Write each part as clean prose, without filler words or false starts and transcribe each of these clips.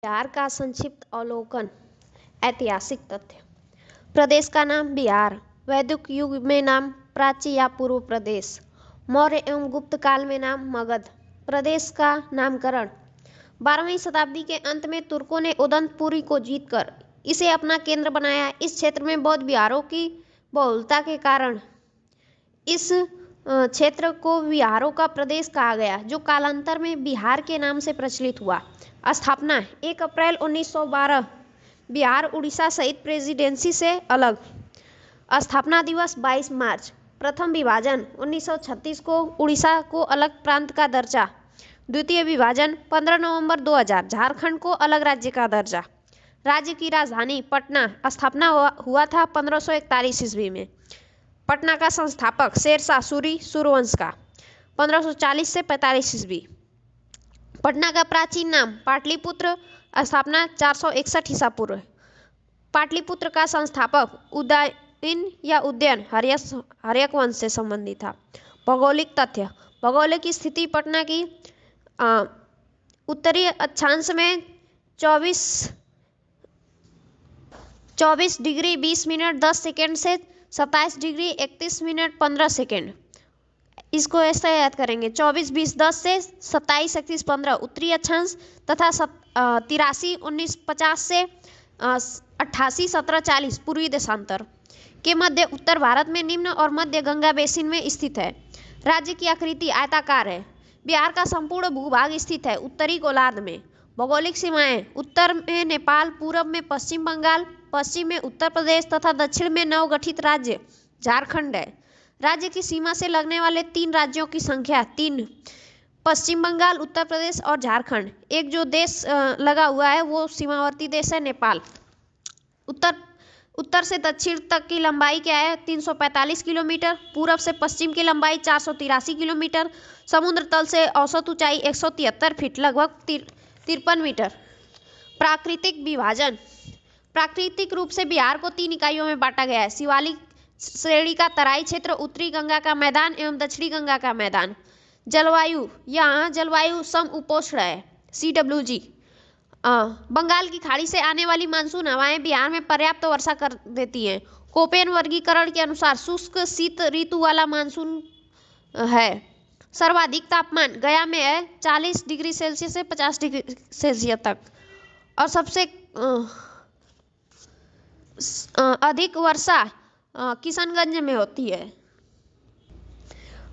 बिहार का संक्षिप्त अवलोकन। ऐतिहासिक तथ्य। प्रदेश का नाम बिहार वैदिक युग में नाम प्राची या पूर्व प्रदेश, मौर्य एवं गुप्त काल में नाम मगध। प्रदेश का नामकरण 12वीं शताब्दी के अंत में तुर्कों ने उदंतपुरी को जीतकर इसे अपना केंद्र बनाया। इस क्षेत्र में बौद्ध विहारों की बहुलता के कारण इस क्षेत्र को बिहारों का प्रदेश कहा गया, जो कालांतर में बिहार के नाम से प्रचलित हुआ। स्थापना 1 अप्रैल 1912 बिहार उड़ीसा सहित प्रेसिडेंसी से अलग। स्थापना दिवस 22 मार्च। प्रथम विभाजन 1936 को उड़ीसा को अलग प्रांत का दर्जा। द्वितीय विभाजन 15 नवंबर 2000 झारखंड को अलग राज्य का दर्जा। राज्य की राजधानी पटना। स्थापना हुआ था 1541 ईस्वी में। पटना का संस्थापक शेरशाह सूरी सूर्यवंश का 1540 से 45 ईस्वी। पटना का प्राचीन नाम पाटलिपुत्र। स्थापना 461 ईसा पूर्व। पाटलिपुत्र का संस्थापक उदयन या उदयन हर्यक वंश से संबंधित था। भौगोलिक तथ्य। भौगोलिक स्थिति पटना की उत्तरी अक्षांश में 24 डिग्री 20 मिनट 10 सेकेंड से 27 डिग्री 31 मिनट 15 सेकेंड। इसको ऐसा याद करेंगे 24 20 10 से 27 31 15 उत्तरी अक्षांश तथा 83 19 50 से 88 17 40 पूर्वी देशांतर के मध्य उत्तर भारत में निम्न और मध्य गंगा बेसिन में स्थित है। राज्य की आकृति आयताकार है। बिहार का संपूर्ण भूभाग स्थित है उत्तरी गोलार्ध में। भौगोलिक सीमाएं उत्तर में नेपाल, पूर्व में पश्चिम बंगाल, पश्चिम में उत्तर प्रदेश तथा दक्षिण में नवगठित राज्य झारखंड है। राज्य की सीमा से लगने वाले 3 राज्यों की संख्या 3, पश्चिम बंगाल, उत्तर प्रदेश और झारखंड। एक जो देश लगा हुआ है वो सीमावर्ती देश है नेपाल। उत्तर से दक्षिण तक की लंबाई क्या है 345 किलोमीटर। पूर्व से पश्चिम की लंबाई 483 किलोमीटर। समुद्र तल से औसत ऊंचाई 173 फीट लगभग 53 मीटर। प्राकृतिक विभाजन। प्राकृतिक रूप से बिहार को 3 इकाइयों में बांटा गया है। शिवालिक श्रेणी का तराई क्षेत्र, उत्तरी गंगा का मैदान एवं दक्षिणी गंगा का मैदान। जलवायु, यहाँ जलवायु समउपोष्ण है CWG। बंगाल की खाड़ी से आने वाली मानसून हवाएं बिहार में पर्याप्त वर्षा कर देती हैं। कोपेन वर्गीकरण के अनुसार शुष्क शीत ऋतु वाला मानसून है। सर्वाधिक तापमान गया में है 40 डिग्री सेल्सियस से 50 डिग्री सेल्सियस तक और सबसे अधिक वर्षा किशनगंज में होती है।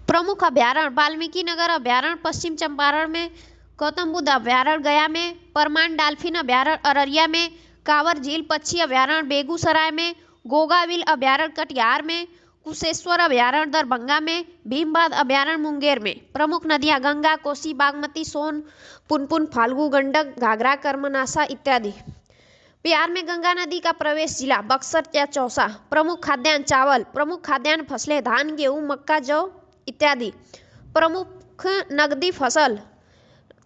प्रमुख अभ्यारण्य वाल्मीकि नगर अभ्यारण्य पश्चिम चंपारण में, गौतम बुद्ध अभ्यारण्य गया में, परमान डाल्फिन अभ्यारण्य अररिया में, कांवर झील पक्षी अभ्यारण्य बेगूसराय में, गोगाविल अभ्यारण्य कटिहार में, कुशेश्वर अभ्यारण्य दरभंगा में, भीमबाद अभ्यारण्य मुंगेर में। प्रमुख नदियां गंगा, कोसी, बागमती, सोन, पुनपुन, फाल्गु, गंडक, घाघरा, कर्मनाशा इत्यादि। बिहार में गंगा नदी का प्रवेश जिला बक्सर या चौसा। प्रमुख खाद्यान्न चावल। प्रमुख खाद्यान्न फसलें धान, गेहूं, मक्का, जौ इत्यादि। प्रमुख नकदी फसल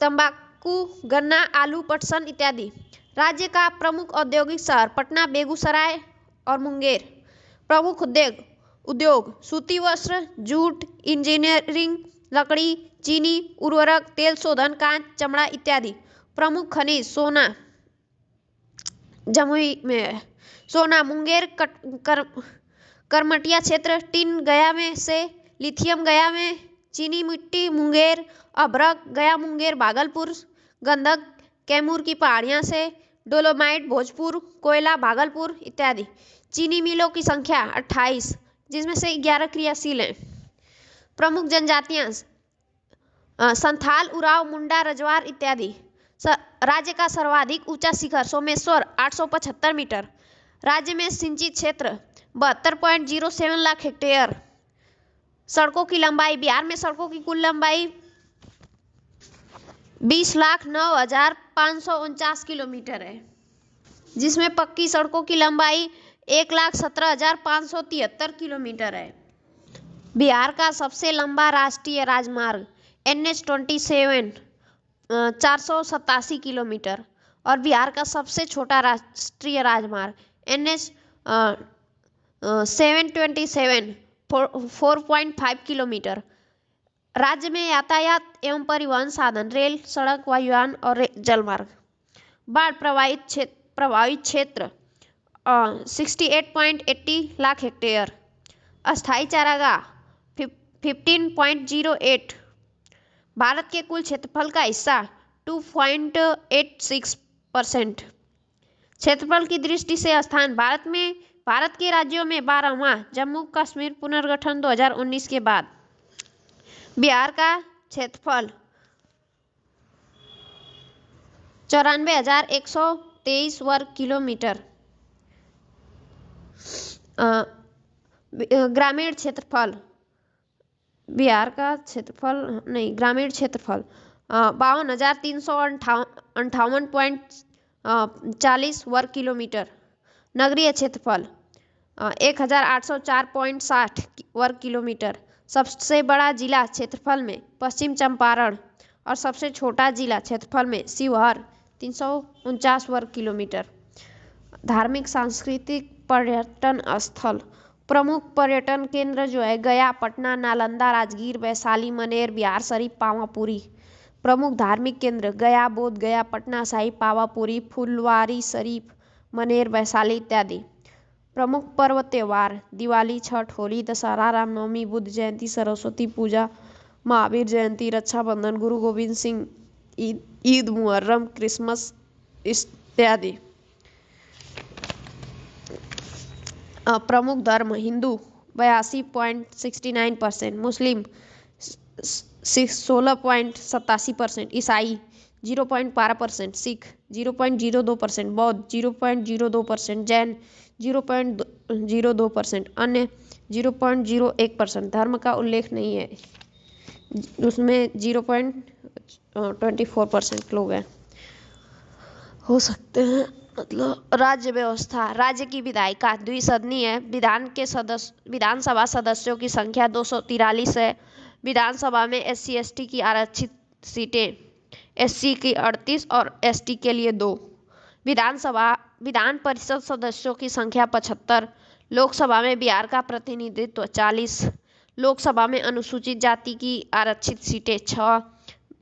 तंबाकू, गन्ना, आलू, पटसन इत्यादि। राज्य का प्रमुख औद्योगिक शहर पटना, बेगूसराय और मुंगेर। प्रमुख उद्योग सूती वस्त्र, जूट, इंजीनियरिंग, लकड़ी, चीनी, उर्वरक, तेल शोधन, कांच, चमड़ा इत्यादि। प्रमुख खनिज सोना जमुई में है। सोना मुंगेर करमटिया क्षेत्र, टिन गया में से, लिथियम गया में, चीनी मिट्टी मुंगेर, अभ्रक गया मुंगेर भागलपुर, गंधक कैमूर की पहाड़ियां से, डोलोमाइट भोजपुर, कोयला भागलपुर इत्यादि। चीनी मिलों की संख्या 28 जिसमें से 11 क्रियाशील हैं। प्रमुख जनजातियां संथाल, उराव, मुंडा, रजवार इत्यादि। राज्य का सर्वाधिक ऊंचा शिखर सोमेश्वर 875 मीटर। राज्य में सिंचित क्षेत्र 72.07 लाख हेक्टेयर। सड़कों की लंबाई बिहार में सड़कों की कुल लंबाई 20,09,549 किलोमीटर है, जिसमें पक्की सड़कों की लंबाई 1,17,573 किलोमीटर है। बिहार का सबसे लंबा राष्ट्रीय राजमार्ग NH-27 487 किलोमीटर और बिहार का सबसे छोटा राष्ट्रीय राजमार्ग NH-727 4.5 किलोमीटर। राज्य में यातायात एवं परिवहन साधन रेल, सड़क, वायुयान और जलमार्ग। बाढ़ प्रभावित क्षेत्र 68.80 लाख हेक्टेयर। अस्थायी चारागाह 15.08। भारत के कुल क्षेत्रफल का हिस्सा 2.86%। क्षेत्रफल की दृष्टि से स्थान भारत के राज्यों में 12वां, जम्मू कश्मीर पुनर्गठन 2019 के बाद। बिहार का क्षेत्रफल 94,123 वर्ग किलोमीटर। ग्रामीण क्षेत्रफल बिहार का ग्रामीण क्षेत्रफल 52,358.40 वर्ग किलोमीटर। नगरीय क्षेत्रफल 1,804.60 वर्ग किलोमीटर। सबसे बड़ा जिला क्षेत्रफल में पश्चिम चंपारण और सबसे छोटा जिला क्षेत्रफल में शिवहर 349 वर्ग किलोमीटर। धार्मिक सांस्कृतिक पर्यटन स्थल प्रमुख पर्यटन केंद्र जो है गया, पटना, नालंदा, राजगीर, वैशाली, मनेर, बिहार शरीफ, पावापुरी। प्रमुख धार्मिक केंद्र गया, बोध गया, पटना साहिब, पावापुरी, फुलवारी शरीफ, मनेर, वैशाली इत्यादि। प्रमुख पर्व त्योहार दिवाली, छठ, होली, दशहरा, रामनवमी, बुद्ध जयंती, सरस्वती पूजा, महावीर जयंती, रक्षाबंधन, गुरु गोविंद सिंह, ईद, मुहर्रम, क्रिसमस इत्यादि। प्रमुख धर्म हिंदू 82.69%, मुस्लिम 16.87%, ईसाई 0.12%, सिख 0.02%, बौद्ध 0.02%, जैन 0.02%, अन्य 0.01%। धर्म का उल्लेख नहीं है, उसमें 0.24% लोग हैं हो सकते हैं। मतलब राज्य व्यवस्था राज्य की विधायिका द्विसदनीय है। विधानसभा सदस्यों की संख्या 243 है। विधानसभा में SC ST की आरक्षित सीटें SC की 38 और ST के लिए 2। विधान परिषद सदस्यों की संख्या 75। लोकसभा में बिहार का प्रतिनिधित्व 40। लोकसभा में अनुसूचित जाति की आरक्षित सीटें 6।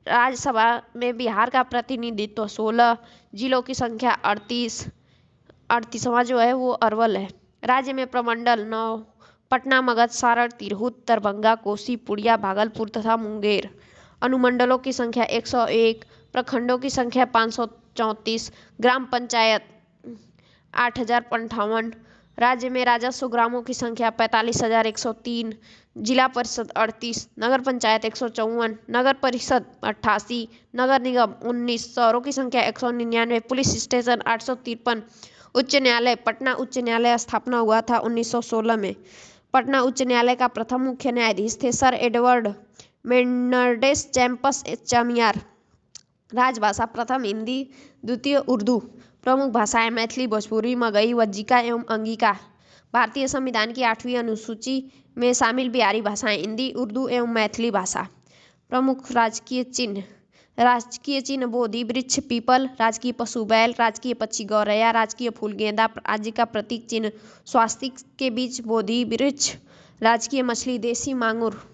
राज्यसभा में बिहार का प्रतिनिधित्व 16। जिलों की संख्या 38वां जो है वो अरवल है। राज्य में प्रमंडल 9। पटना, मगध, सारण, तिरहुत, दरभंगा, कोसी, पूर्णिया, भागलपुर तथा मुंगेर। अनुमंडलों की संख्या 101। प्रखंडों की संख्या 534। ग्राम पंचायत 8,058। राज्य में राजस्व ग्रामों की संख्या 45,103। जिला परिषद 38। नगर पंचायत 154। नगर परिषद 88। नगर निगम 19। शहरों की संख्या 199। Police station 853। उच्च न्यायालय पटना उच्च न्यायालय स्थापना हुआ था 1916 में। पटना उच्च न्यायालय का प्रथम मुख्य न्यायाधीश थे सर एडवर्ड मेंडरडेस चैम्पस चमियार। राजभाषा प्रथम हिंदी, द्वितीय उर्दू। प्रमुख भाषाएं मैथिली, भोजपुरी, मगही, वज्जिका एवं अंगिका। भारतीय संविधान की 8वीं अनुसूची में शामिल बिहारी भाषाएं हिंदी, उर्दू एवं मैथिली भाषा। प्रमुख राजकीय चिन्ह बोधि वृक्ष पीपल। राजकीय पशु बैल। राजकीय पक्षी गौरैया। राजकीय फूल गेंदा। राज्य का प्रतीक चिन्ह स्वास्तिक के बीच बोधि वृक्ष। राजकीय मछली देसी मांगुर।